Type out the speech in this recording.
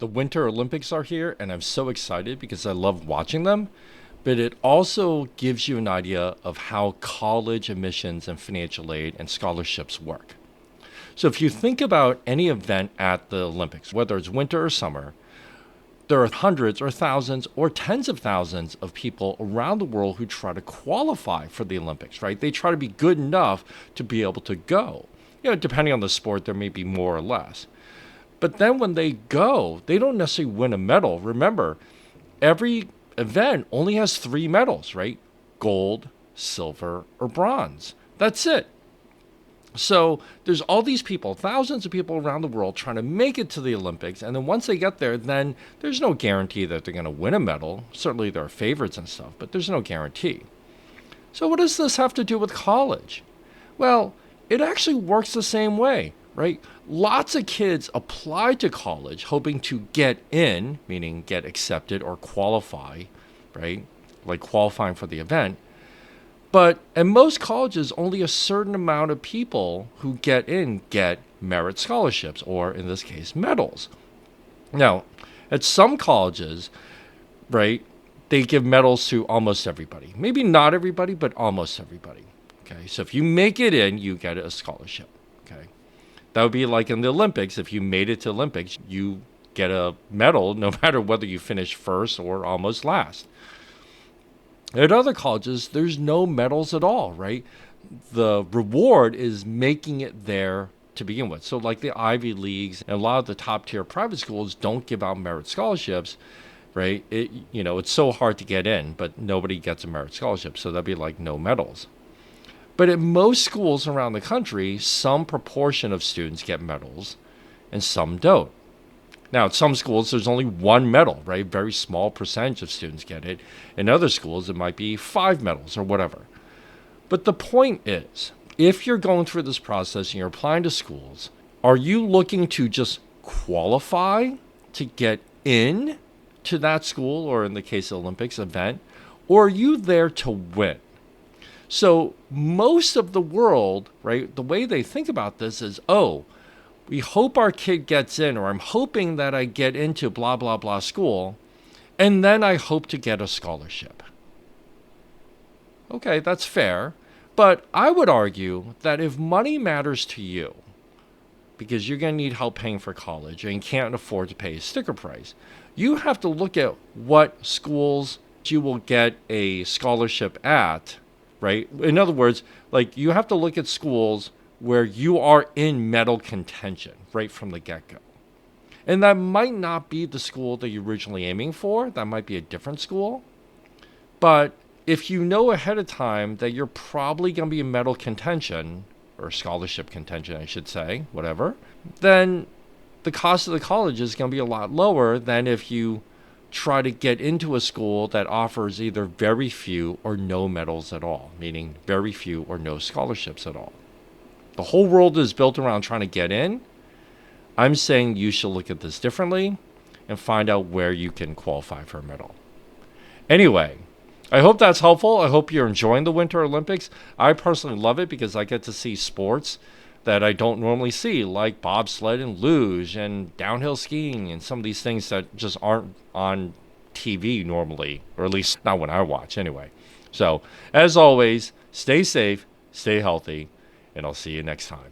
The Winter Olympics are here, and I'm so excited because I love watching them. But it also gives you an idea of how college admissions and financial aid and scholarships work. So if you think about any event at the Olympics, whether it's winter or summer, there are hundreds or thousands or tens of thousands of people around the world who try to qualify for the Olympics, right? They try to be good enough to be able to go. Depending on the sport, there may be more or less. But then when they go, they don't necessarily win a medal. Remember, every event only has three medals, right? Gold, silver, or bronze. That's it. So there's all these people, thousands of people around the world trying to make it to the Olympics. And then once they get there, then there's no guarantee that they're going to win a medal. Certainly there are favorites and stuff, but there's no guarantee. So what does this have to do with college? Well, it actually works the same way, right? Lots of kids apply to college hoping to get in, meaning get accepted or qualify, right? Like qualifying for the event. But at most colleges, only a certain amount of people who get in get merit scholarships, or in this case, medals. Now, at some colleges, right, they give medals to almost everybody. Maybe not everybody, but almost everybody. Okay, so if you make it in, you get a scholarship. Okay, that would be like in the Olympics. If you made it to Olympics, you get a medal no matter whether you finish first or almost last. At other colleges, there's no medals at all, right? The reward is making it there to begin with. So like the Ivy Leagues and a lot of the top tier private schools don't give out merit scholarships, right? It's so hard to get in, but nobody gets a merit scholarship. So that'd be like no medals. But at most schools around the country, some proportion of students get medals and some don't. Now, at some schools, there's only one medal, right? Very small percentage of students get it. In other schools, it might be 5 medals or whatever. But the point is, if you're going through this process and you're applying to schools, are you looking to just qualify to get in to that school, or in the case of the Olympics event, or are you there to win? So most of the world, right, the way they think about this is, we hope our kid gets in, or I'm hoping that I get into blah, blah, blah school, and then I hope to get a scholarship. Okay, that's fair. But I would argue that if money matters to you, because you're going to need help paying for college and can't afford to pay a sticker price, you have to look at what schools you will get a scholarship at, right? In other words, like you have to look at schools where you are in medal contention right from the get-go. And that might not be the school that you're originally aiming for. That might be a different school. But if you know ahead of time that you're probably going to be in medal contention, or scholarship contention, I should say, whatever, then the cost of the college is going to be a lot lower than if you try to get into a school that offers either very few or no medals at all, meaning very few or no scholarships at all. The whole world is built around trying to get in. I'm saying you should look at this differently and find out where you can qualify for a medal. Anyway, I hope that's helpful. I hope you're enjoying the Winter Olympics. I personally love it because I get to see sports that I don't normally see, like bobsled and luge and downhill skiing and some of these things that just aren't on TV normally, or at least not when I watch anyway. So, as always, stay safe, stay healthy, and I'll see you next time.